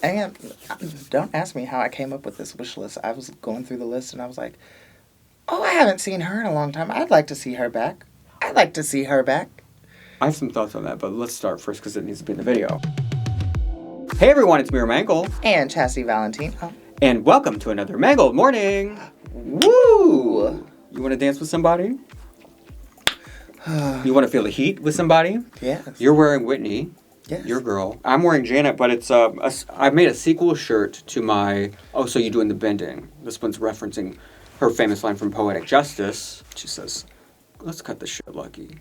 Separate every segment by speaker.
Speaker 1: And don't ask me how I came up with this wish list. I was going through the list and I was like, oh, I haven't seen her in a long time. I'd like to see her back. I'd like to see her back.
Speaker 2: I have some thoughts on that, but let's start first because it needs to be in the video. Hey everyone, it's MeraMangle.
Speaker 1: And Chasity Valentino.
Speaker 2: And welcome to another Mangled morning. Woo! You want to dance with somebody? You want to feel the heat with somebody?
Speaker 1: Yes.
Speaker 2: You're wearing Whitney.
Speaker 1: Yes.
Speaker 2: Your girl. I'm wearing Janet, but it's I made a sequel shirt to my Oh So You Doing the Bending. This one's referencing her famous line from Poetic Justice. She says, let's cut this shit, Lucky.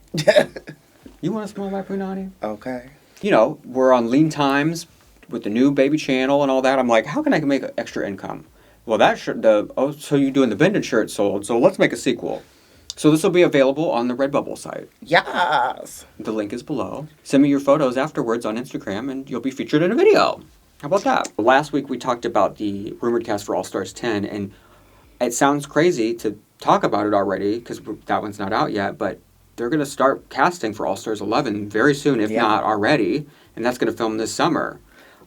Speaker 2: You want to smell my punani?
Speaker 1: Okay.
Speaker 2: You know, we're on lean times with the new baby channel and all that. I'm like, how can I make extra income? Well, that shirt, Oh So You Doing the Bending shirt sold, so let's make a sequel. So this will be available on the Redbubble site.
Speaker 1: Yes.
Speaker 2: The link is below. Send me your photos afterwards on Instagram and you'll be featured in a video. How about that? Last week we talked about the rumored cast for All Stars 10, and it sounds crazy to talk about it already because that one's not out yet, but they're going to start casting for All Stars 11 very soon, if not already, and that's going to film this summer.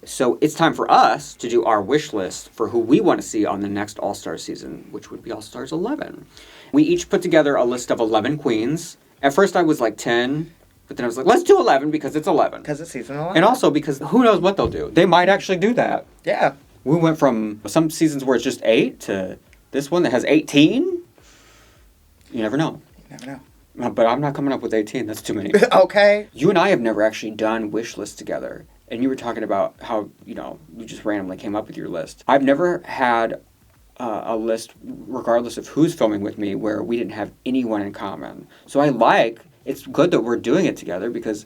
Speaker 2: So it's time for us to do our wish list for who we want to see on the next All Stars season, which would be All Stars 11. We each put together a list of 11 queens. At first I was like 10, but then I was like, let's do 11 because it's 11.
Speaker 1: Because it's season 11.
Speaker 2: And also because who knows what they'll do. They might actually do that.
Speaker 1: Yeah.
Speaker 2: We went from some seasons where it's just 8 to this one that has 18. You never know.
Speaker 1: You never know.
Speaker 2: But I'm not coming up with 18. That's too many.
Speaker 1: Okay.
Speaker 2: You and I have never actually done wish lists together. And you were talking about how, you just randomly came up with your list. I've never had a list, regardless of who's filming with me, where we didn't have anyone in common. So it's good that we're doing it together because,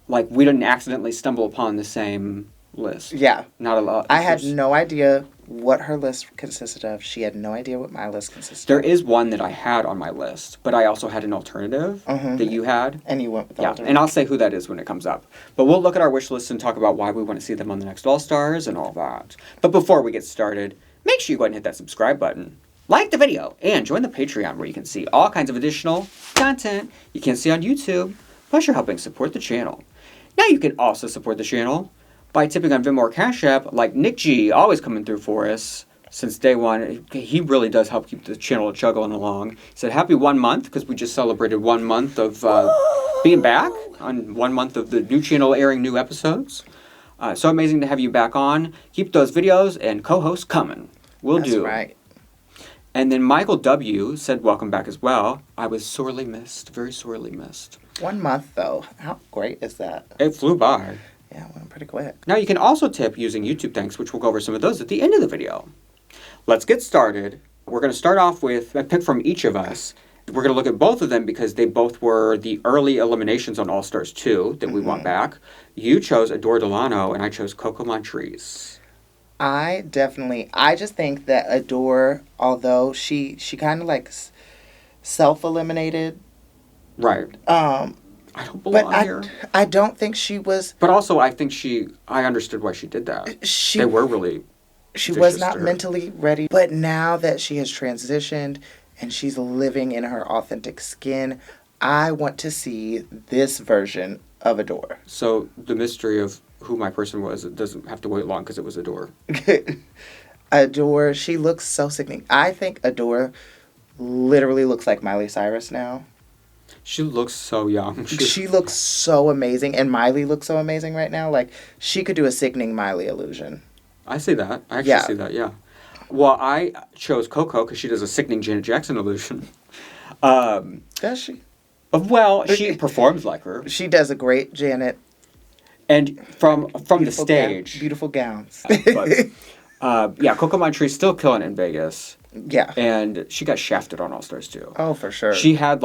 Speaker 2: we didn't accidentally stumble upon the same list.
Speaker 1: Yeah.
Speaker 2: Not a lot.
Speaker 1: I had no idea what her list consisted of. She had no idea what my list consisted
Speaker 2: There
Speaker 1: of.
Speaker 2: is one that I had on my list, but I also had an alternative that you had.
Speaker 1: And you went with the alternative.
Speaker 2: And I'll say who that is when it comes up. But we'll look at our wish list and talk about why we want to see them on the next All-Stars and all that. But before we get started, make sure you go ahead and hit that subscribe button, like the video, and join the Patreon where you can see all kinds of additional content you can't see on YouTube, plus you're helping support the channel. Now you can also support the channel by tipping on Venmo or CashApp, like Nick G, always coming through for us since day one. He really does help keep the channel chugging along. He said, happy 1 month, because we just celebrated 1 month of being back, on 1 month of the new channel airing new episodes. So amazing to have you back on. Keep those videos and co-hosts coming. That's
Speaker 1: right.
Speaker 2: And then Michael W. said, welcome back as well. I was sorely missed, very sorely missed.
Speaker 1: 1 month, though. How great is that?
Speaker 2: It flew by.
Speaker 1: Yeah, it went pretty quick.
Speaker 2: Now you can also tip using YouTube thanks, which we'll go over some of those at the end of the video. Let's get started. We're going to start off with a pick from each of us. We're going to look at both of them because they both were the early eliminations on All Stars 2 that we want back. You chose Adore Delano, and I chose Coco Montrese.
Speaker 1: I just think that Adore, although she kind of self-eliminated.
Speaker 2: Right. I don't belong here.
Speaker 1: I don't think she was.
Speaker 2: But also, I think I understood why she did that. They were really.
Speaker 1: She was not mentally ready. But now that she has transitioned and she's living in her authentic skin, I want to see this version of Adore.
Speaker 2: So the mystery of who my person was, it doesn't have to wait long because it was Adore.
Speaker 1: Adore, she looks so sickening. I think Adore literally looks like Miley Cyrus now.
Speaker 2: She looks so young.
Speaker 1: She looks so amazing, and Miley looks so amazing right now. She could do a sickening Miley illusion.
Speaker 2: I see that. I actually see that, yeah. Well, I chose Coco because she does a sickening Janet Jackson illusion.
Speaker 1: Does she?
Speaker 2: Well, she performs like her.
Speaker 1: She does a great Janet.
Speaker 2: And from the stage.
Speaker 1: Beautiful gowns.
Speaker 2: Coco Montrese still killing it in Vegas.
Speaker 1: Yeah.
Speaker 2: And she got shafted on All Stars 2.
Speaker 1: Oh, for sure.
Speaker 2: She had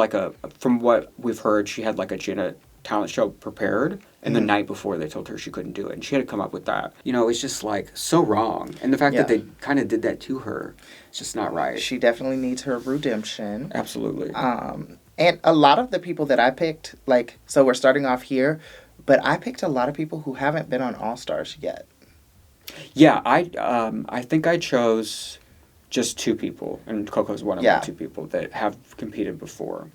Speaker 2: from what we've heard, she had a Janet talent show prepared. And the night before they told her she couldn't do it. And she had to come up with that. It's just so wrong. And the fact that they kind of did that to her, it's just not right.
Speaker 1: She definitely needs her redemption.
Speaker 2: Absolutely.
Speaker 1: And a lot of the people that I picked, so we're starting off here, but I picked a lot of people who haven't been on All Stars yet.
Speaker 2: Yeah, I think I chose just 2 people, and Coco's one of the 2 people that have competed before.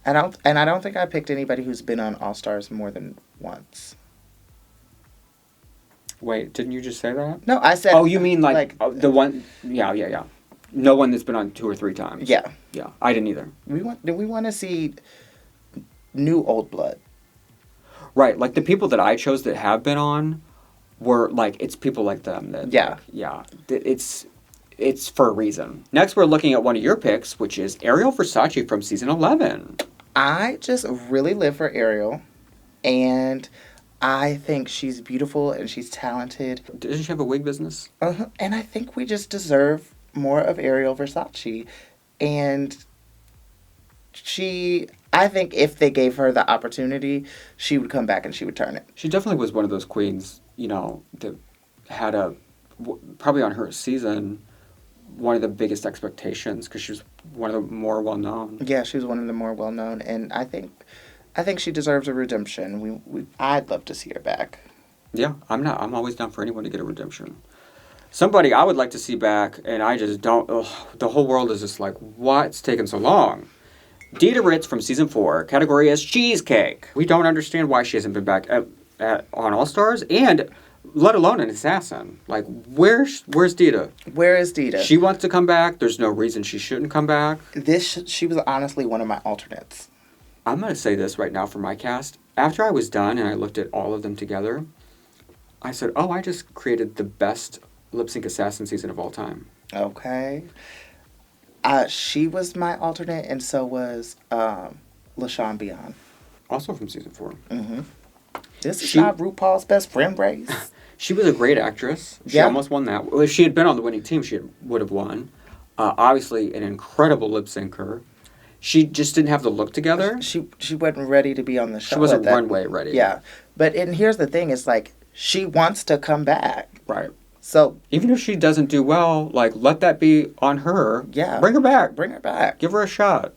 Speaker 1: I don't think I picked anybody who's been on All Stars more than once.
Speaker 2: Wait, didn't you just say that?
Speaker 1: No, I said...
Speaker 2: Oh, you mean the one... Yeah. No one that's been on 2 or 3 times.
Speaker 1: Yeah.
Speaker 2: Yeah, I didn't either.
Speaker 1: Do we want to see new old blood?
Speaker 2: Right, like the people that I chose that have been on were like, it's people like them that...
Speaker 1: Yeah.
Speaker 2: Like, yeah, it's for a reason. Next, we're looking at one of your picks, which is Ariel Versace from season 11.
Speaker 1: I just really live for Ariel, and I think she's beautiful and she's talented.
Speaker 2: Doesn't she have a wig business?
Speaker 1: Uh-huh. And I think we just deserve more of Ariel Versace. And I think if they gave her the opportunity, she would come back and she would turn it.
Speaker 2: She definitely was one of those queens, that had probably on her season, one of the biggest expectations because she was one of the more well-known.
Speaker 1: Yeah, she was one of the more well-known, and I think she deserves a redemption. I'd love to see her back.
Speaker 2: Yeah, I'm always down for anyone to get a redemption. Somebody I would like to see back, and I just don't... the whole world is just like, what's taking so long? Dita Ritz from season 4, category as cheesecake. We don't understand why she hasn't been back on All Stars, and let alone an assassin. Like, where's Dita?
Speaker 1: Where is Dita?
Speaker 2: She wants to come back. There's no reason she shouldn't come back.
Speaker 1: She was honestly one of my alternates.
Speaker 2: I'm going to say this right now for my cast. After I was done and I looked at all of them together, I said, I just created the best lip sync assassin season of all time.
Speaker 1: Okay. She was my alternate, and so was LaShawn Beyond.
Speaker 2: Also from season 4.
Speaker 1: Mm-hmm. This is not RuPaul's best friend race.
Speaker 2: She was a great actress. She almost won that. If she had been on the winning team, she would have won. Obviously, an incredible lip syncer. She just didn't have the look together.
Speaker 1: She wasn't ready to be on the show.
Speaker 2: She wasn't runway ready.
Speaker 1: Yeah. And here's the thing, it's like, she wants to come back.
Speaker 2: Right.
Speaker 1: So
Speaker 2: even if she doesn't do well, like, let that be on her.
Speaker 1: Yeah.
Speaker 2: Bring her back.
Speaker 1: Bring her back.
Speaker 2: Give her a shot.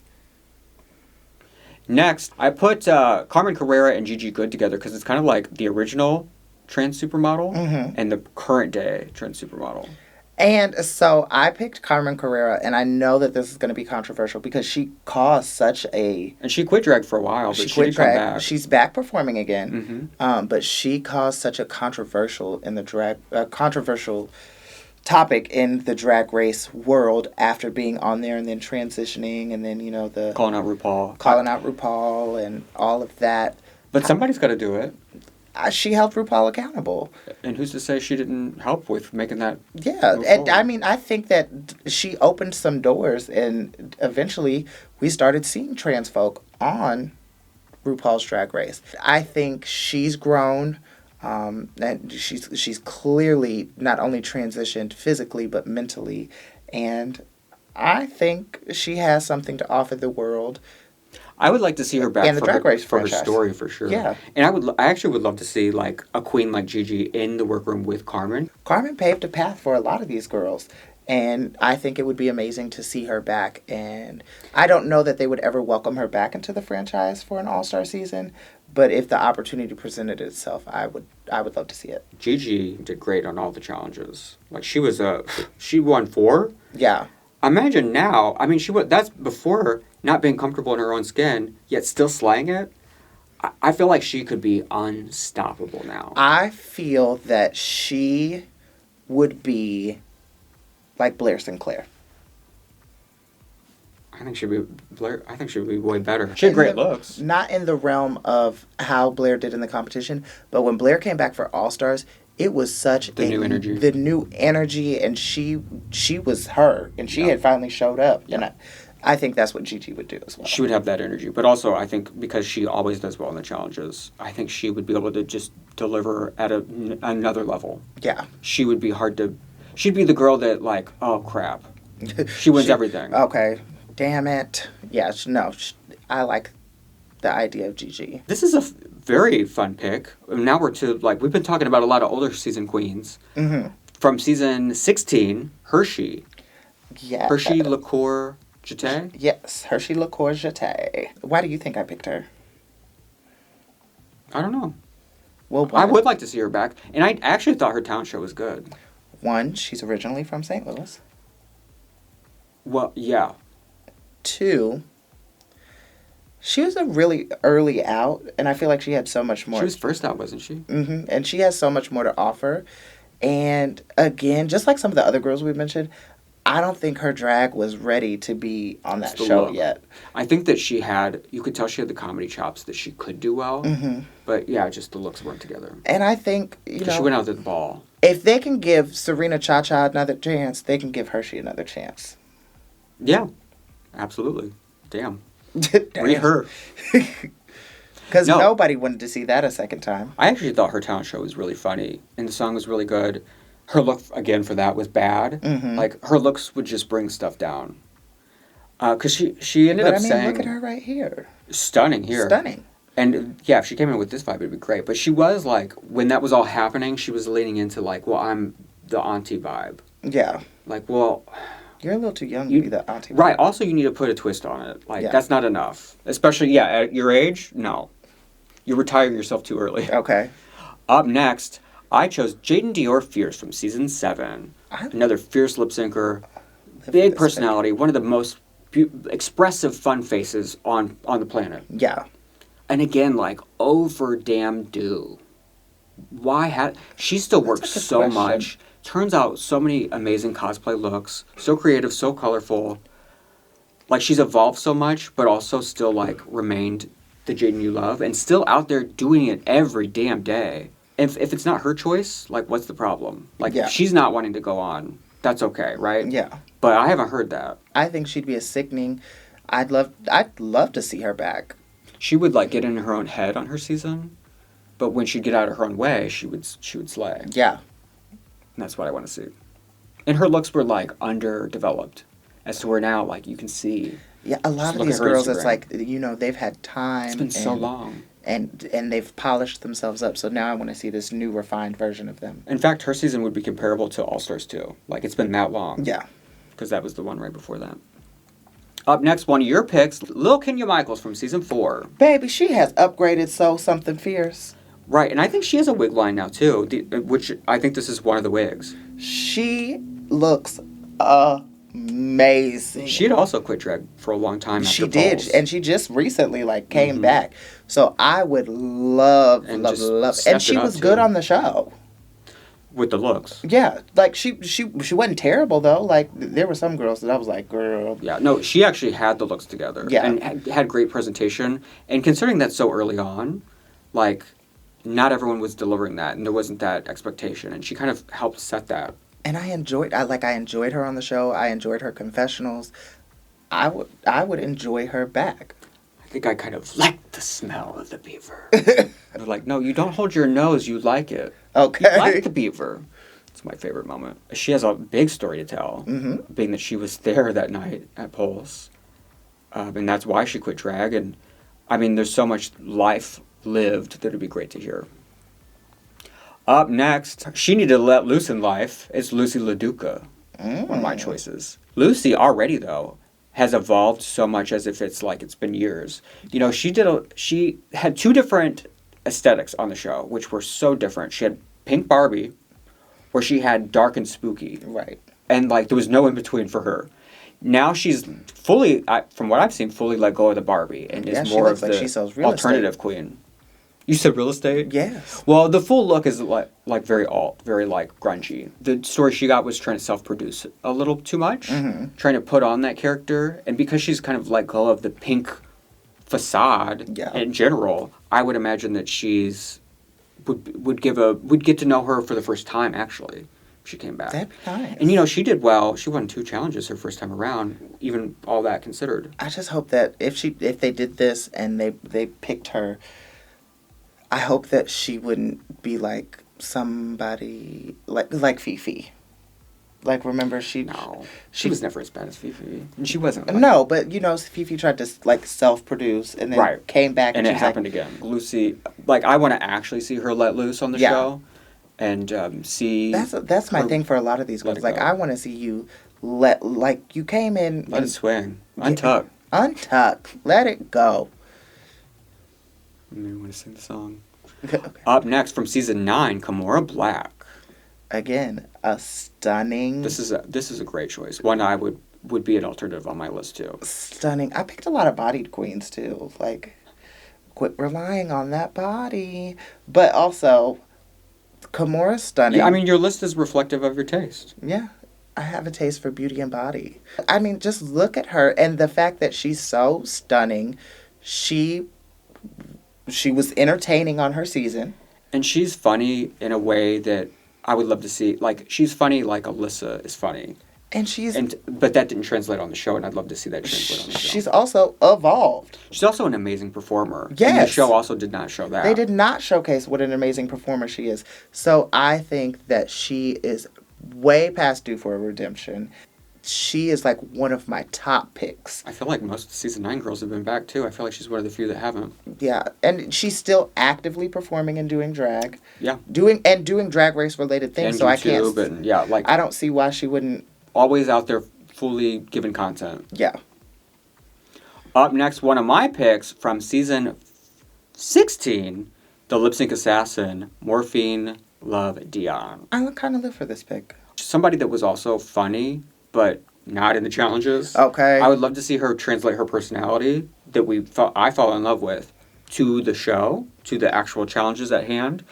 Speaker 2: Next, I put Carmen Carrera and Gigi Goode together because it's kind of like the original trans supermodel and the current day trans supermodel. And
Speaker 1: so I picked Carmen Carrera, and I know that this is going to be controversial because she caused such a...
Speaker 2: And she quit drag for a while, but she did come back.
Speaker 1: She's back performing again, but she caused such a controversial topic in the drag race world after being on there and then transitioning and then, the...
Speaker 2: Calling out RuPaul
Speaker 1: and all of that.
Speaker 2: But somebody's got to do it.
Speaker 1: She held RuPaul accountable.
Speaker 2: And who's to say she didn't help with making that...
Speaker 1: Yeah, and I mean, I think that she opened some doors, and eventually we started seeing trans folk on RuPaul's Drag Race. I think she's grown, and she's clearly not only transitioned physically, but mentally, and I think she has something to offer the world.
Speaker 2: I would like to see her back
Speaker 1: for
Speaker 2: her story, for sure.
Speaker 1: Yeah.
Speaker 2: And I actually would love to see, like, a queen like Gigi in the workroom with Carmen.
Speaker 1: Carmen paved a path for a lot of these girls, and I think it would be amazing to see her back. And I don't know that they would ever welcome her back into the franchise for an all-star season, but if the opportunity presented itself, I would love to see it.
Speaker 2: Gigi did great on all the challenges. Like, she won 4.
Speaker 1: Yeah.
Speaker 2: Imagine now, I mean, that's before not being comfortable in her own skin, yet still slaying it. I feel like she could be unstoppable now.
Speaker 1: I feel that she would be like Blair Sinclair.
Speaker 2: I think she'd be way better. She had great looks.
Speaker 1: Not in the realm of how Blair did in the competition, but when Blair came back for All Stars, it was such
Speaker 2: the new
Speaker 1: energy, and she was her, and she had finally showed up, and I think that's what Gigi would do as well.
Speaker 2: She would have that energy, but also I think because she always does well in the challenges, I think she would be able to just deliver at another level.
Speaker 1: Yeah,
Speaker 2: she would be she'd be the girl that, like, oh crap, she wins everything.
Speaker 1: Okay, damn it. Yeah, I like the idea of Gigi.
Speaker 2: This is a very fun pick. Now we're we've been talking about a lot of older season queens. Mm-hmm. From season 16, Hershey.
Speaker 1: Yeah.
Speaker 2: Hershey Liqueur Jeté?
Speaker 1: Yes, Hershey Liqueur Jeté. Why do you think I picked her?
Speaker 2: I don't know.
Speaker 1: Well,
Speaker 2: I would like to see her back. And I actually thought her talent show was good.
Speaker 1: 1, she's originally from St. Louis.
Speaker 2: Well, yeah.
Speaker 1: 2, She was a really early out, and I feel like she had so much more.
Speaker 2: She was first out, wasn't she?
Speaker 1: Mm-hmm. And she has so much more to offer. And again, just like some of the other girls we mentioned, I don't think her drag was ready to be on that show yet.
Speaker 2: I think that you could tell she had the comedy chops that she could do well.
Speaker 1: Mm-hmm.
Speaker 2: But yeah, just the looks weren't together.
Speaker 1: And I think,
Speaker 2: she went out to the ball.
Speaker 1: If they can give Serena Cha-Cha another chance, they can give Hershey another chance.
Speaker 2: Yeah, absolutely. Damn.
Speaker 1: Damn.
Speaker 2: Read her.
Speaker 1: Because nobody wanted to see that a second time.
Speaker 2: I actually thought her talent show was really funny, and the song was really good. Her look, again, for that was bad.
Speaker 1: Mm-hmm.
Speaker 2: Like, her looks would just bring stuff down. Because she ended up saying...
Speaker 1: look at her right here.
Speaker 2: Stunning here.
Speaker 1: Stunning.
Speaker 2: And, yeah, if she came in with this vibe, it'd be great. But she was, like, when that was all happening, she was leaning into, like, well, I'm the auntie vibe.
Speaker 1: Yeah.
Speaker 2: Like, well...
Speaker 1: You're a little too young to be the auntie vibe.
Speaker 2: Right. Also, you need to put a twist on it. Like, that's not enough. Especially, at your age, no. You're retiring yourself too early.
Speaker 1: Okay.
Speaker 2: Up next... I chose Jaidynn Dior Fierce from season 7. Another fierce lip syncer, big personality, one of the most expressive fun faces on the planet.
Speaker 1: Yeah.
Speaker 2: And again, like, over damn do. She still works so much. Turns out so many amazing cosplay looks, so creative, so colorful. Like, she's evolved so much, but also still, like, remained the Jaidynn you love, and still out there doing it every damn day. If it's not her choice, like, what's the problem? Like, if she's not wanting to go on, that's okay, right?
Speaker 1: Yeah.
Speaker 2: But I haven't heard that.
Speaker 1: I think she'd be a sickening. I'd love to see her back.
Speaker 2: She would, like, get in her own head on her season, but when she'd get out of her own way, she would slay.
Speaker 1: Yeah.
Speaker 2: And that's what I want to see. And her looks were, like, underdeveloped, as to where now, like, you can see.
Speaker 1: Yeah, a lot of these girls, it's like, they've had time.
Speaker 2: It's been so long.
Speaker 1: And they've polished themselves up, so now I want to see this new refined version of them.
Speaker 2: In fact, her season would be comparable to All Stars 2. Like, it's been that long.
Speaker 1: Yeah.
Speaker 2: Because that was the one right before that. Up next, one of your picks, Lil Kenya Michaels from season 4.
Speaker 1: Baby, she has upgraded so something fierce.
Speaker 2: Right, and I think she has a wig line now, too, which I think this is one of the wigs.
Speaker 1: She looks amazing.
Speaker 2: She had also quit drag for a long time after
Speaker 1: She did,
Speaker 2: Pulse.
Speaker 1: and she just recently came back. So I would love. And she was good on the show.
Speaker 2: With the looks.
Speaker 1: Yeah, like she wasn't terrible though. Like there were some girls that I was like, girl.
Speaker 2: Yeah, no, she actually had the looks together.
Speaker 1: Yeah,
Speaker 2: and had great presentation. And considering that so early on, like not everyone was delivering that, and there wasn't that expectation, and she kind of helped set that.
Speaker 1: And I enjoyed her on the show. I enjoyed her confessionals. I would enjoy her back.
Speaker 2: I think I kind of like the smell of the beaver. They're like, no, you don't hold your nose. You like it.
Speaker 1: Okay.
Speaker 2: You like the beaver. It's my favorite moment. She has a big story to tell, being that she was there that night at Pulse. And that's why she quit drag. And, I mean, there's so much life lived that it'd be great to hear. Up next, she needed to let loose in life. It's Loosey LaDuca. One of my choices. Loosey already, though, has evolved so much as if it's been years. You know, she had 2 different aesthetics on the show, which were so different. She had Pink Barbie, or she had Dark and Spooky.
Speaker 1: Right.
Speaker 2: And, there was no in between for her. Now she's fully, from what I've seen, fully let go of the Barbie and is more of the alternative queen. You said real estate?
Speaker 1: Yes.
Speaker 2: Well, the full look is very grungy. The story she got was trying to self-produce a little too much, trying to put on that character, and because she's kind of let go of the pink facade in general, I would imagine that would get to know her for the first time actually. If she came back.
Speaker 1: That'd be nice.
Speaker 2: And she did well. She won 2 challenges her first time around, even all that considered.
Speaker 1: I just hope that if they did this and they picked her, I hope that she wouldn't be like somebody like Fifi. Like, remember she
Speaker 2: was never as bad as Fifi. And she wasn't.
Speaker 1: No, but Fifi tried to self-produce and then came back
Speaker 2: and it happened again. Lucy, I want to actually see her let loose on the show, and see.
Speaker 1: That's my thing for a lot of these girls. I want to see you you came in.
Speaker 2: Let it swing. Untuck.
Speaker 1: Let it go.
Speaker 2: I want to sing the song.
Speaker 1: Okay.
Speaker 2: Up next from season 9, Kimora Black.
Speaker 1: Again, a stunning.
Speaker 2: This is a great choice. One I would would be an alternative on my list too.
Speaker 1: Stunning. I picked a lot of bodied queens too. Like, quit relying on that body. But also, Kimura's stunning.
Speaker 2: Yeah, I mean, your list is reflective of your taste.
Speaker 1: Yeah. I have a taste for beauty and body. I mean, just look at her and the fact that she's so stunning. She was entertaining on her season.
Speaker 2: And she's funny in a way that I would love to see. Like, she's funny like Alyssa is funny. But that didn't translate on the show, and I'd love to see that translate on the show.
Speaker 1: She's also evolved.
Speaker 2: She's also an amazing performer.
Speaker 1: Yes.
Speaker 2: And the show also did not show that.
Speaker 1: They did not showcase what an amazing performer she is. So I think that she is way past due for a redemption. She is like one of my top picks.
Speaker 2: I feel like most of the season 9 girls have been back too. I feel like she's one of the few that haven't.
Speaker 1: Yeah, and she's still actively performing and doing drag.
Speaker 2: Yeah.
Speaker 1: Doing drag race related things.
Speaker 2: And
Speaker 1: so
Speaker 2: YouTube,
Speaker 1: I can't.
Speaker 2: Yeah, like
Speaker 1: I don't see why she wouldn't.
Speaker 2: Always out there, fully giving content.
Speaker 1: Yeah.
Speaker 2: Up next, one of my picks from season 16, the lip sync assassin, Morphine Love Dion.
Speaker 1: I kind of live for this pick.
Speaker 2: Somebody that was also funny, but not in the challenges.
Speaker 1: Okay.
Speaker 2: I would love to see her translate her personality that I fell in love with to the show, to the actual challenges at hand.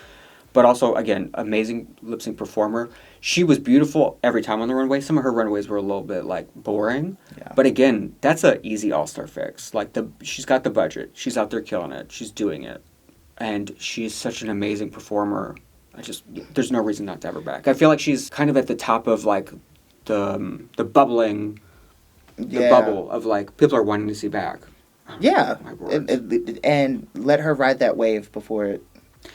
Speaker 2: But also, again, amazing lip sync performer. She was beautiful every time on the runway. Some of her runways were a little bit, like, boring.
Speaker 1: Yeah.
Speaker 2: But again, that's an easy all-star fix. Like, she's got the budget. She's out there killing it. She's doing it. And she's such an amazing performer. There's no reason not to have her back. I feel like she's kind of at the top of, like, the bubbling, the bubble of, like, people are wanting to see back.
Speaker 1: Yeah.
Speaker 2: My words.
Speaker 1: And let her ride that wave before it...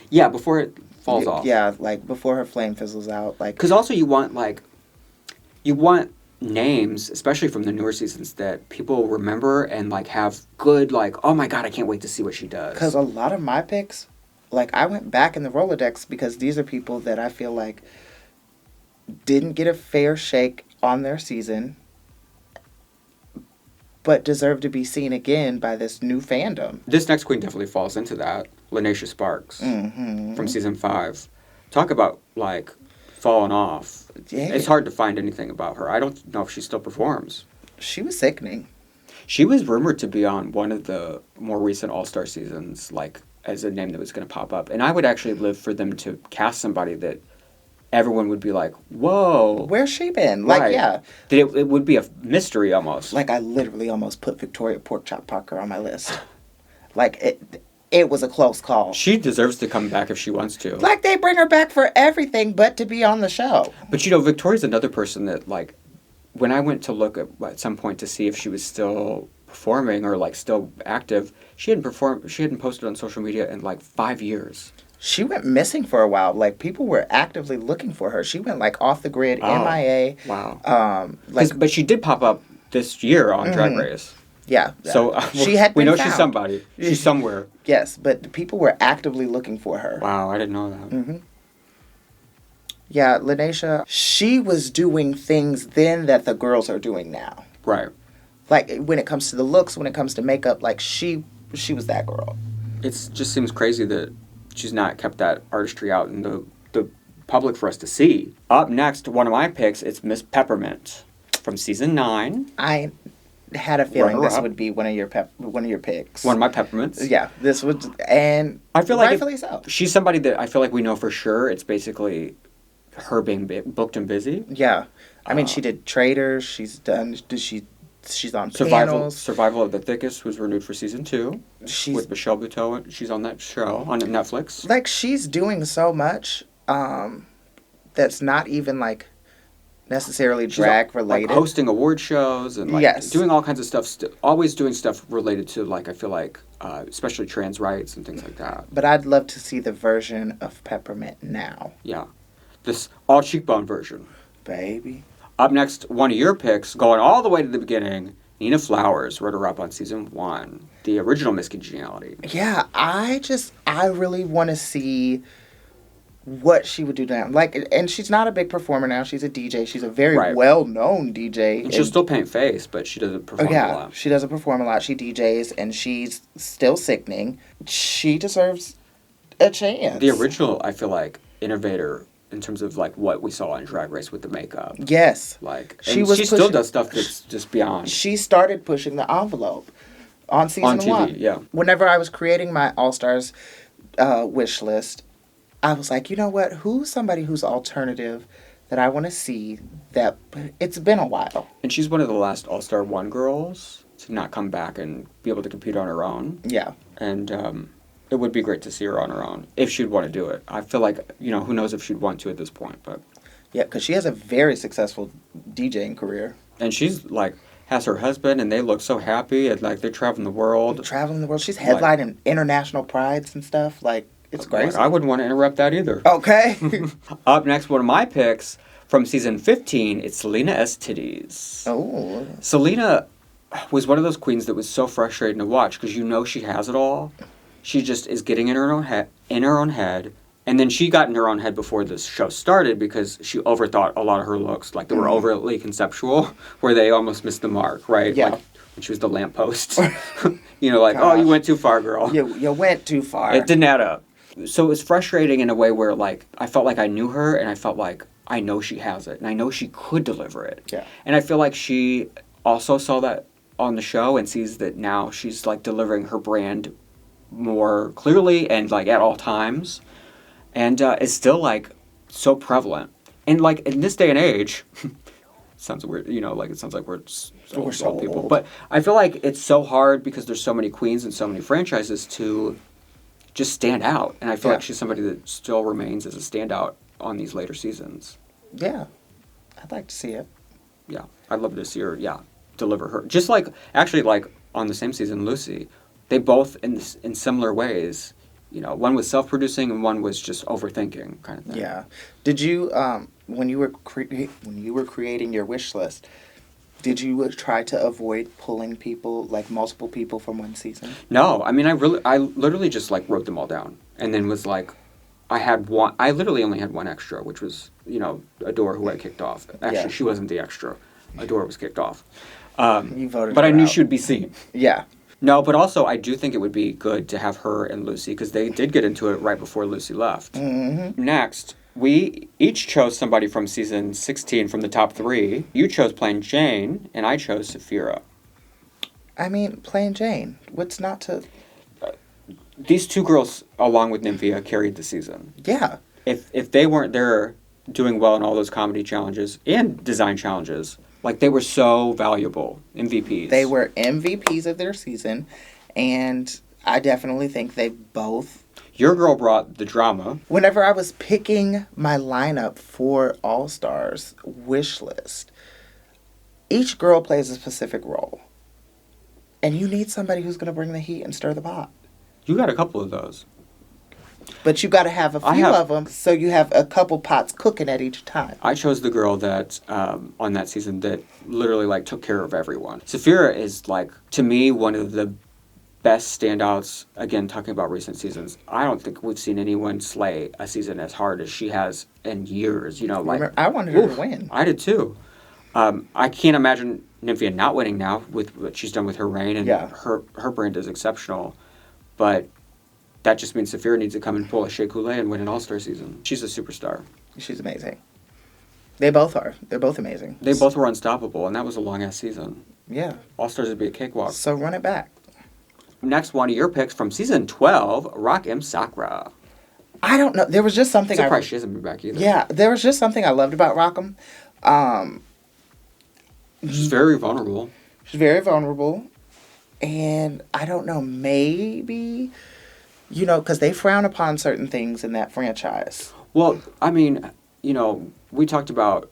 Speaker 2: Yeah, before it falls off.
Speaker 1: Yeah, like, before her flame fizzles out. Like,
Speaker 2: because also you want names, especially from the newer seasons, that people remember and, like, have good, like, oh my god, I can't wait to see what she does.
Speaker 1: Because a lot of my picks, like, I went back in the Rolodex because these are people that I feel like didn't get a fair shake on their season, but deserve to be seen again by this new fandom.
Speaker 2: This next queen definitely falls into that. Linacia Sparks from season 5. Talk about, like, falling off.
Speaker 1: Yeah.
Speaker 2: It's hard to find anything about her. I don't know if she still performs.
Speaker 1: She was sickening.
Speaker 2: She was rumored to be on one of the more recent All-Star seasons, like, as a name that was going to pop up. And I would actually live for them to cast somebody that everyone would be like, whoa.
Speaker 1: Where's she been? Like,
Speaker 2: right.
Speaker 1: yeah.
Speaker 2: That it would be a mystery almost.
Speaker 1: Like, I literally almost put Victoria Porkchop Parker on my list. Like, it was a close call.
Speaker 2: She deserves to come back if she wants to.
Speaker 1: Like, they bring her back for everything but to be on the show.
Speaker 2: But, you know, Victoria's another person that, like, when I went to look at some point to see if she was still performing or, like, still active, she hadn't posted on social media in, like, 5 years.
Speaker 1: She went missing for a while. Like, people were actively looking for her. She went, like, off the grid, MIA.
Speaker 2: Wow. But she did pop up this year on Drag Race.
Speaker 1: Yeah.
Speaker 2: So we know she's somebody. She's somewhere.
Speaker 1: Yes, but people were actively looking for her.
Speaker 2: Wow, I didn't know that.
Speaker 1: Mm-hmm. Yeah, Linacia, she was doing things then that the girls are doing now.
Speaker 2: Right.
Speaker 1: Like, when it comes to the looks, when it comes to makeup, like, she was that girl.
Speaker 2: It just seems crazy that she's not kept that artistry out in the public for us to see. Up next, one of my picks, it's Miss Peppermint from season 9.
Speaker 1: I had a feeling this would be one of your picks.
Speaker 2: One of my peppermints.
Speaker 1: Yeah, this would, and
Speaker 2: I feel like
Speaker 1: rightfully so.
Speaker 2: She's somebody that I feel like we know for sure. It's basically her being booked and busy.
Speaker 1: Yeah, I mean, she did Traders. She's on
Speaker 2: Survival
Speaker 1: panels.
Speaker 2: of the Thickest was renewed for season 2 with Michelle Buteau. She's on that show on Netflix.
Speaker 1: Like, she's doing so much that's not even, like, necessarily drag related.
Speaker 2: Like hosting award shows and, like, doing all kinds of stuff. Always doing stuff related to, like, I feel like, especially trans rights and things like that.
Speaker 1: But I'd love to see the version of Peppermint now.
Speaker 2: Yeah. This all cheekbone version.
Speaker 1: Baby.
Speaker 2: Up next, one of your picks, going all the way to the beginning, Nina Flowers, runner-up on season 1, the original Miss Congeniality.
Speaker 1: Yeah, I really want to see what she would do now. Like, and she's not a big performer now. She's a DJ. She's a very well-known DJ.
Speaker 2: And she'll still paint face, but she doesn't perform a lot.
Speaker 1: She doesn't perform a lot. She DJs, and she's still sickening. She deserves a chance.
Speaker 2: The original, I feel like, innovator in terms of like what we saw on Drag Race with the makeup.
Speaker 1: Yes.
Speaker 2: Like
Speaker 1: she
Speaker 2: still does stuff that's just beyond.
Speaker 1: She started pushing the envelope on season
Speaker 2: on TV,
Speaker 1: 1.
Speaker 2: Yeah.
Speaker 1: Whenever I was creating my All Stars wish list, I was like, you know what? Who's somebody who's alternative that I want to see? That it's been a while.
Speaker 2: And she's one of the last All Star 1 girls to not come back and be able to compete on her own.
Speaker 1: Yeah.
Speaker 2: And it would be great to see her on her own if she'd want to do it. I feel like, who knows if she'd want to at this point, but...
Speaker 1: Yeah, because she has a very successful DJing career.
Speaker 2: And she's, like, has her husband, and they look so happy, and, like, they're traveling the world.
Speaker 1: Traveling the world. She's headlining international prides and stuff. Like, it's crazy.
Speaker 2: Like, I wouldn't want to interrupt that either.
Speaker 1: Okay.
Speaker 2: Up next, one of my picks from season 15, it's Salina Estitties.
Speaker 1: Oh.
Speaker 2: Salina was one of those queens that was so frustrating to watch, because she has it all. She just is getting in her own head, and then she got in her own head before this show started because she overthought a lot of her looks, like they were overly conceptual, where they almost missed the mark, right?
Speaker 1: Yeah.
Speaker 2: Like when she was the lamppost, oh, you went too far, girl.
Speaker 1: You went too far.
Speaker 2: It didn't add up. So it was frustrating in a way where, like, I felt like I knew her, and I felt like I know she has it, and I know she could deliver it.
Speaker 1: Yeah.
Speaker 2: And I feel like she also saw that on the show and sees that now she's like delivering her brand more clearly and like at all times, and it's still like so prevalent. And like in this day and age, sounds weird, like it sounds like we're so old people, but I feel like it's so hard because there's so many queens and so many franchises to just stand out. And I feel like she's somebody that still remains as a standout on these later seasons.
Speaker 1: Yeah, I'd like to see it.
Speaker 2: Yeah, I'd love to see her. Yeah, deliver her. Just like actually like on the same season, Loosey. They both, in similar ways, one was self-producing and one was just overthinking kind of thing.
Speaker 1: Yeah. Did you, when you were creating your wish list, did you try to avoid pulling people, like multiple people from one season?
Speaker 2: No, I mean, I literally just like wrote them all down and then was like, I literally only had one extra, which was, Adore, who I kicked off. Actually, she wasn't the extra. Adore was kicked off.
Speaker 1: You voted
Speaker 2: but I knew
Speaker 1: out.
Speaker 2: she would be seen.
Speaker 1: Yeah.
Speaker 2: No, but also I do think it would be good to have her and Loosey because they did get into it right before Loosey left.
Speaker 1: Mm-hmm.
Speaker 2: Next, we each chose somebody from season 16 from the top 3. You chose Plain Jane, and I chose Saphira.
Speaker 1: I mean, Plain Jane. What's not to...
Speaker 2: These two girls, along with Nymphia, carried the season.
Speaker 1: Yeah.
Speaker 2: If they weren't there doing well in all those comedy challenges and design challenges... Like, they were so valuable. MVPs.
Speaker 1: They were MVPs of their season, and I definitely think they both...
Speaker 2: Your girl brought the drama.
Speaker 1: Whenever I was picking my lineup for All Stars wish list, each girl plays a specific role. And you need somebody who's going to bring the heat and stir the pot.
Speaker 2: You got a couple of those.
Speaker 1: But you got to have a few of them, so you have a couple pots cooking at each time.
Speaker 2: I chose the girl that, on that season, that literally, like, took care of everyone. Saphira is, like, to me, one of the best standouts, again, talking about recent seasons. I don't think we've seen anyone slay a season as hard as she has in years, like...
Speaker 1: I wanted her to win.
Speaker 2: I did, too. I can't imagine Nymphia not winning now with what she's done with her reign, and her brand is exceptional, but... That just means Saphira needs to come and pull a Shea Coulee and win an All-Star season. She's a superstar.
Speaker 1: She's amazing. They both are. They're both amazing.
Speaker 2: They both were unstoppable, and that was a long-ass season.
Speaker 1: Yeah.
Speaker 2: All-Stars would be a cakewalk.
Speaker 1: So run it back.
Speaker 2: Next, one of your picks from season 12, Rock M. Sakura.
Speaker 1: I don't know. There was just something...
Speaker 2: Surprised she hasn't been back either.
Speaker 1: Yeah. There was just something I loved about Rock'em.
Speaker 2: She's very vulnerable.
Speaker 1: She's very vulnerable. And I don't know, maybe... because they frown upon certain things in that franchise.
Speaker 2: Well, I mean, we talked about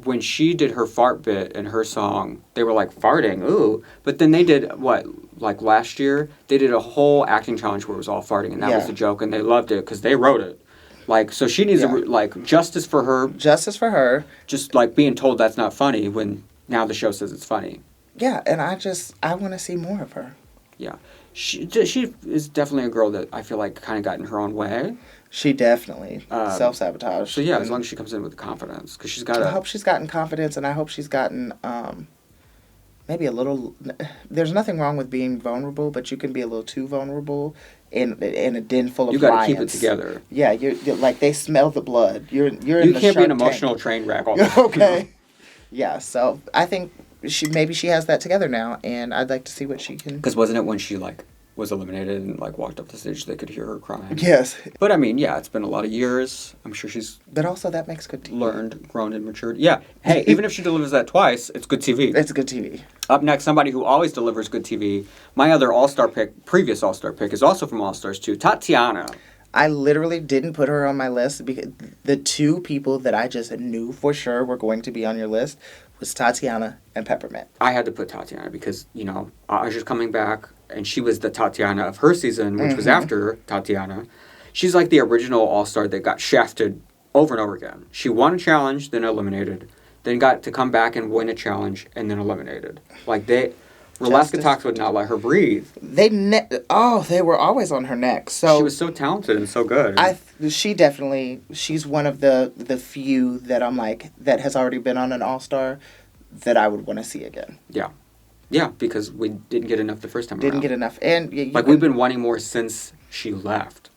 Speaker 2: when she did her fart bit in her song, they were like, farting, ooh. But then they did, like last year, they did a whole acting challenge where it was all farting, and that was the joke, and they loved it because they wrote it. Like, so she needs, justice for her.
Speaker 1: Justice for her.
Speaker 2: Just, like, being told that's not funny when now the show says it's funny.
Speaker 1: Yeah, and I want to see more of her.
Speaker 2: Yeah. She is definitely a girl that I feel like kind of got in her own way.
Speaker 1: She definitely self-sabotaged.
Speaker 2: So yeah, as long as she comes in with confidence, because she's got.
Speaker 1: I hope she's gotten confidence, and I hope she's gotten maybe a little. There's nothing wrong with being vulnerable, but you can be a little too vulnerable in a den full of
Speaker 2: You got to
Speaker 1: lions.
Speaker 2: keep it together.
Speaker 1: Yeah, you're like they smell the blood. You're in
Speaker 2: You
Speaker 1: the
Speaker 2: can't be an
Speaker 1: Shark
Speaker 2: emotional
Speaker 1: Tank.
Speaker 2: train wreck all the time.
Speaker 1: Okay. Yeah, so I think she has that together now, and I'd like to see what she can.
Speaker 2: Because wasn't it when she like was eliminated and like walked up the stage they could hear her crying?
Speaker 1: Yes,
Speaker 2: But I mean, yeah, it's been a lot of years. I'm sure she's
Speaker 1: but also that makes good TV.
Speaker 2: learned, grown, and matured. Yeah. Hey, even if she delivers that twice, it's good TV.
Speaker 1: It's good TV.
Speaker 2: Up next, somebody who always delivers good TV. My other All-Star pick, previous All-Star pick, is also from All-Stars 2, Tatianna.
Speaker 1: I literally didn't put her on my list because the two people that I just knew for sure were going to be on your list was Tatianna and Peppermint.
Speaker 2: I had to put Tatianna because, you know, Aja's coming back, and she was the Tatianna of her season, which was after Tatianna. She's like the original All-Star that got shafted over and over again. She won a challenge, then eliminated, then got to come back and win a challenge, and then eliminated. Like, Alaska Talks would not let her breathe.
Speaker 1: They were always on her neck. So
Speaker 2: she was so talented and so good.
Speaker 1: She's one of the few that I'm like, that has already been on an All-Star that I would want to see again.
Speaker 2: Yeah. Yeah, because we didn't get enough the first time around.
Speaker 1: Didn't get enough. And
Speaker 2: we've been wanting more since she left.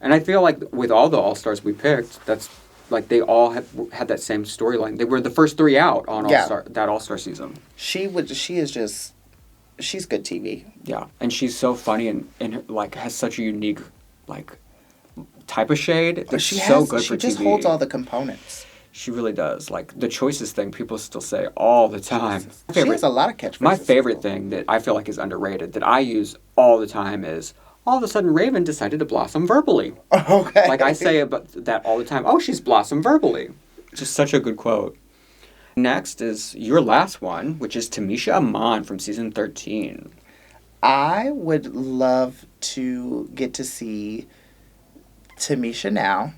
Speaker 2: And I feel like with all the All-Stars we picked, that's like they all had that same storyline. They were the first three out on that All-Star season.
Speaker 1: She's good TV.
Speaker 2: Yeah, and she's so funny and like has such a unique like type of shade. That's so good for TV.
Speaker 1: She just holds all the components.
Speaker 2: She really does. Like the choices thing, people still say all the time.
Speaker 1: She has a lot of catchphrases.
Speaker 2: My favorite thing that I feel like is underrated that I use all the time is, all of a sudden Raven decided to blossom verbally.
Speaker 1: Okay.
Speaker 2: Like I say about that all the time. Oh, she's blossomed verbally. Just such a good quote. Next is your last one, which is Tamisha Iman from season 13.
Speaker 1: I would love to get to see Tamisha now.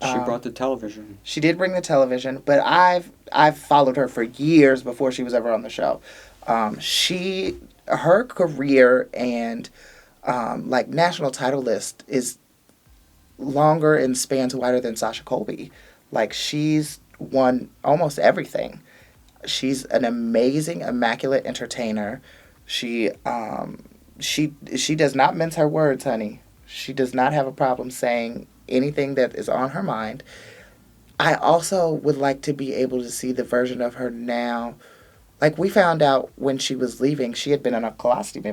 Speaker 2: She brought the television.
Speaker 1: She did bring the television, but I've followed her for years before she was ever on the show. Her career and like national title list is longer and spans wider than Sasha Colby. Like she's won almost everything. She's an amazing, immaculate entertainer. She does not mince her words, honey. She does not have a problem saying anything that is on her mind. I also would like to be able to see the version of her now. Like we found out when she was leaving, she had been on a colostomy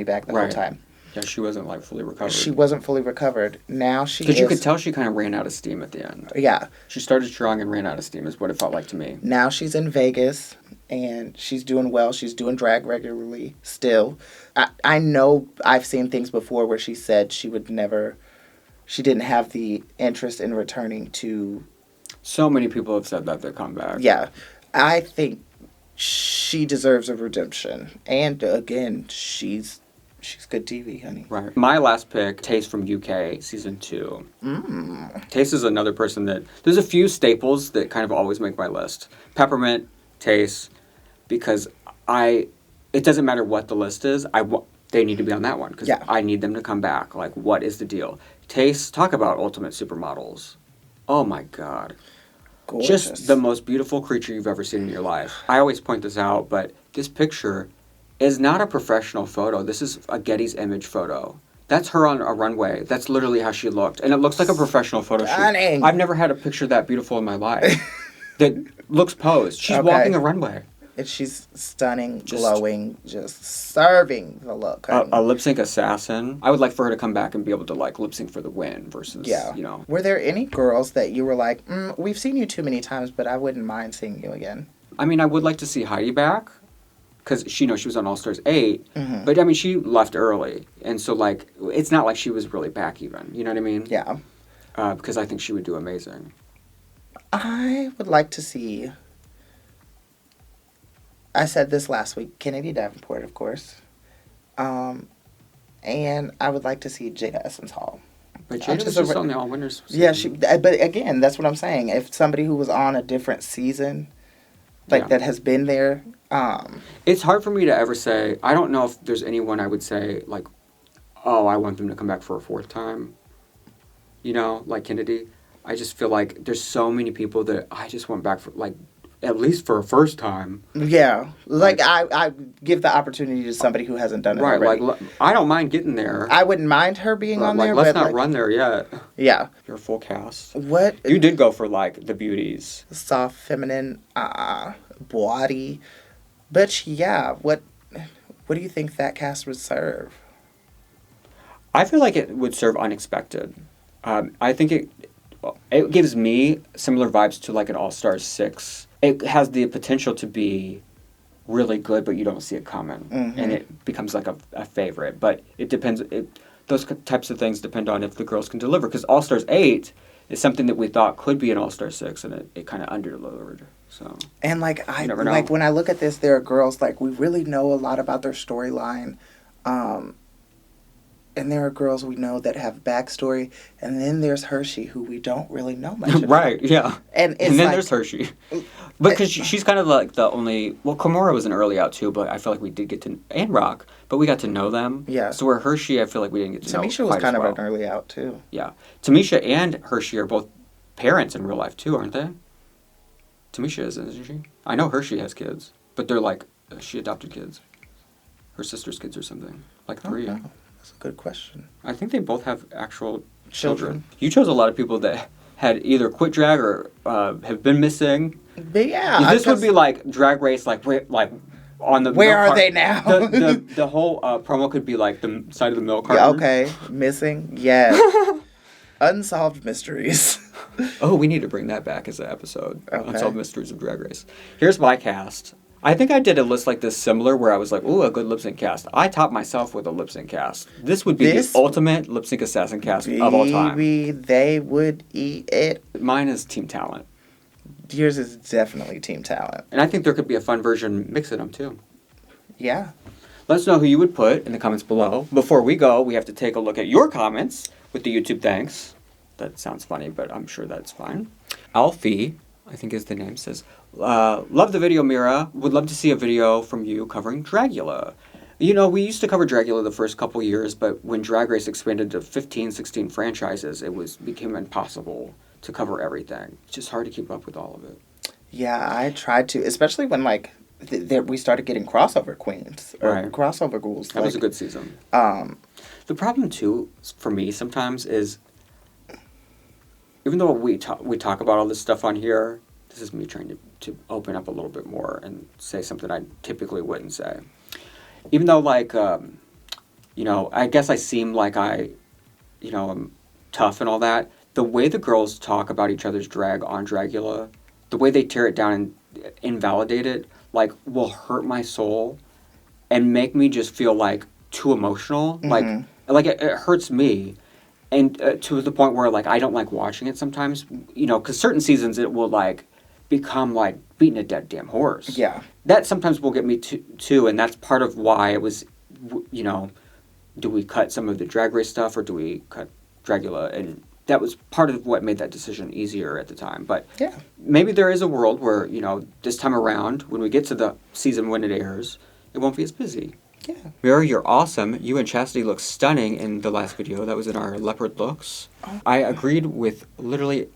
Speaker 1: bag the whole time.
Speaker 2: Yeah, she wasn't like fully recovered.
Speaker 1: She wasn't fully recovered. Now she is.
Speaker 2: Because you could tell she kind of ran out of steam at the end.
Speaker 1: Yeah.
Speaker 2: She started strong and ran out of steam is what it felt like to me.
Speaker 1: Now she's in Vegas and she's doing well. She's doing drag regularly still. I know I've seen things before where she said she didn't have the interest in returning to.
Speaker 2: So many people have said that they come back.
Speaker 1: Yeah. I think she deserves a redemption. And again, she's good TV, honey.
Speaker 2: Right. My last pick, Tayce from UK, season 2. Tayce is another person that... There's a few staples that kind of always make my list. Peppermint, Tayce, because it doesn't matter what the list is, they need to be on that one, because I need them to come back. Like, what is the deal? Tayce, talk about ultimate supermodels. Oh my God.
Speaker 1: Gorgeous.
Speaker 2: Just the most beautiful creature you've ever seen in your life. I always point this out, but this picture is not a professional photo. This is a Getty's image photo. That's her on a runway. That's literally how she looked. And it looks like a professional photo shoot. I've never had a picture that beautiful in my life. That looks posed. She's walking a runway.
Speaker 1: And she's stunning, glowing, just serving the look.
Speaker 2: A lip sync assassin. I would like for her to come back and be able to like lip sync for the win versus, you know.
Speaker 1: Were there any girls that you were like, we've seen you too many times, but I wouldn't mind seeing you again?
Speaker 2: I mean, I would like to see Heidi back. Because she was on All Stars 8. But, I mean, she left early. And so, like, it's not like she was really back even. You know what I mean?
Speaker 1: Yeah.
Speaker 2: Because I think she would do amazing.
Speaker 1: I would like to see... I said this last week. Kennedy Davenport, of course. And I would like to see Jada Essence Hall.
Speaker 2: But Jada was just on the All Winners
Speaker 1: season. Yeah, but again, that's what I'm saying. If somebody who was on a different season... that has been there.
Speaker 2: It's hard for me to ever say. I don't know if there's anyone I would say, like, oh, I want them to come back for a fourth time. You know, like Kennedy. I just feel like there's so many people that I just want back for, like, at least for a first time.
Speaker 1: Yeah. Like, I give the opportunity to somebody who hasn't done it already.
Speaker 2: Like, I don't mind getting there.
Speaker 1: I wouldn't mind her being on there,
Speaker 2: let's
Speaker 1: but
Speaker 2: not run there yet.
Speaker 1: Yeah.
Speaker 2: Your full cast.
Speaker 1: What?
Speaker 2: You did go for, like, the beauties.
Speaker 1: Soft, feminine, body. But, yeah, what do you think that cast would serve?
Speaker 2: I feel like it would serve unexpected. I think it gives me similar vibes to, like, an All-Stars 6. It has the potential to be really good, but you don't see it coming.
Speaker 1: Mm-hmm.
Speaker 2: And it becomes, like, a favorite. But it depends. Those types of things depend on if the girls can deliver. Because All-Stars 8 is something that we thought could be an All-Star 6, and it kind of under-delivered. So,
Speaker 1: and, like,
Speaker 2: you never know.
Speaker 1: Like, when I look at this, there are girls, like, we really know a lot about their storyline. And there are girls we know that have backstory. And then there's Hershey, who we don't really know much about.
Speaker 2: Right, yeah.
Speaker 1: And
Speaker 2: then there's Hershey. Because she's kind of like the only... Well, Kimura was an early out, too, but I feel like we did get to... And Rock, but we got to know them.
Speaker 1: Yeah.
Speaker 2: So where Hershey, I feel like we didn't get to know
Speaker 1: Tamisha was kind of an early out, too.
Speaker 2: Yeah. Tamisha and Hershey are both parents in real life, too, aren't they? Tamisha isn't she? I know Hershey has kids, but they're like... she adopted kids. Her sister's kids or something. Like 3.
Speaker 1: Oh, that's a good question.
Speaker 2: I think they both have actual
Speaker 1: Children.
Speaker 2: You chose a lot of people that had either quit drag or have been missing.
Speaker 1: But yeah,
Speaker 2: this would be like Drag Race, like on the
Speaker 1: where
Speaker 2: milk
Speaker 1: are they now?
Speaker 2: the whole promo could be like the side of the milk carton.
Speaker 1: Yeah, okay, missing. Yes, unsolved mysteries.
Speaker 2: Oh, we need to bring that back as an episode.
Speaker 1: Okay.
Speaker 2: Unsolved Mysteries of Drag Race. Here's my cast. I think I did a list like this similar where I was like, ooh, a good lip sync cast. I topped myself with a lip sync cast. This would be the ultimate lip sync assassin cast of all time.
Speaker 1: They would eat it.
Speaker 2: Mine is Team Talent.
Speaker 1: Yours is definitely Team Talent.
Speaker 2: And I think there could be a fun version mixing them too.
Speaker 1: Yeah.
Speaker 2: Let us know who you would put in the comments below. Before we go, we have to take a look at your comments with the YouTube thanks. That sounds funny, but I'm sure that's fine. Alfie, I think is the name, says, love the video, Mera. Would love to see a video from you covering Dragula. You know, we used to cover Dragula the first couple years, but when Drag Race expanded to 15, 16 franchises, it became impossible to cover everything. It's just hard to keep up with all of it.
Speaker 1: Yeah, I tried to, especially when, like, we started getting crossover queens or crossover ghouls.
Speaker 2: That was a good season. The problem, too, for me sometimes is, even though we talk about all this stuff on here, this is me trying to open up a little bit more and say something I typically wouldn't say. Even though, like, you know, I guess I seem like I'm tough and all that, the way the girls talk about each other's drag on Dragula, the way they tear it down and invalidate it, like, will hurt my soul and make me just feel, like, too emotional.
Speaker 1: Mm-hmm.
Speaker 2: Like it hurts me. And to the point where, like, I don't like watching it sometimes, you know, because certain seasons it will, like, become, like, beating a dead damn horse.
Speaker 1: Yeah.
Speaker 2: That sometimes will get me, too, and that's part of why it was, you know, do we cut some of the Drag Race stuff or do we cut Dragula? And that was part of what made that decision easier at the time. But
Speaker 1: yeah,
Speaker 2: maybe there is a world where, you know, this time around, when we get to the season when it airs, it won't be as busy.
Speaker 1: Yeah.
Speaker 2: Mera, you're awesome. You and Chasity look stunning in the last video. That was in our leopard looks. Oh. I agreed with literally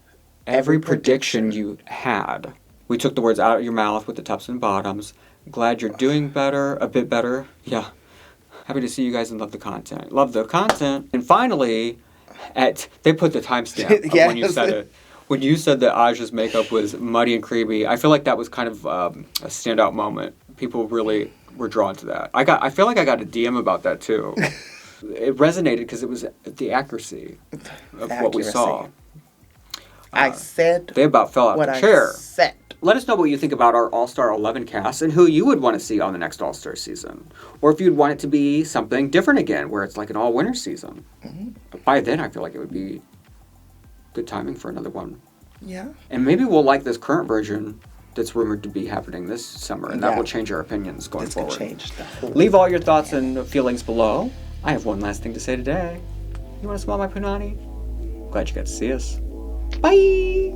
Speaker 2: every prediction you had. We took the words out of your mouth with the tops and bottoms. Glad you're doing better, a bit better. Yeah. Happy to see you guys and love the content. Love the content. And finally, they put the timestamp
Speaker 1: yes.
Speaker 2: when you said it. When you said that Aja's makeup was muddy and creamy, I feel like that was kind of a standout moment. People really were drawn to that. I feel like I got a DM about that too. It resonated because it was the accuracy of what we saw.
Speaker 1: I said
Speaker 2: they about fell out the chair.
Speaker 1: I said.
Speaker 2: Let us know what you think about our All-Star 11 cast and who you would want to see on the next All-Star season. Or if you'd want it to be something different again, where it's like an all-winter season. Mm-hmm. By then, I feel like it would be good timing for another one.
Speaker 1: Yeah.
Speaker 2: And maybe we'll like this current version that's rumored to be happening this summer, and that will change our opinions going forward.
Speaker 1: Change the whole
Speaker 2: Leave all your thoughts and feelings below. I have one last thing to say today. You want to smell my punani? Glad you got to see us. Bye!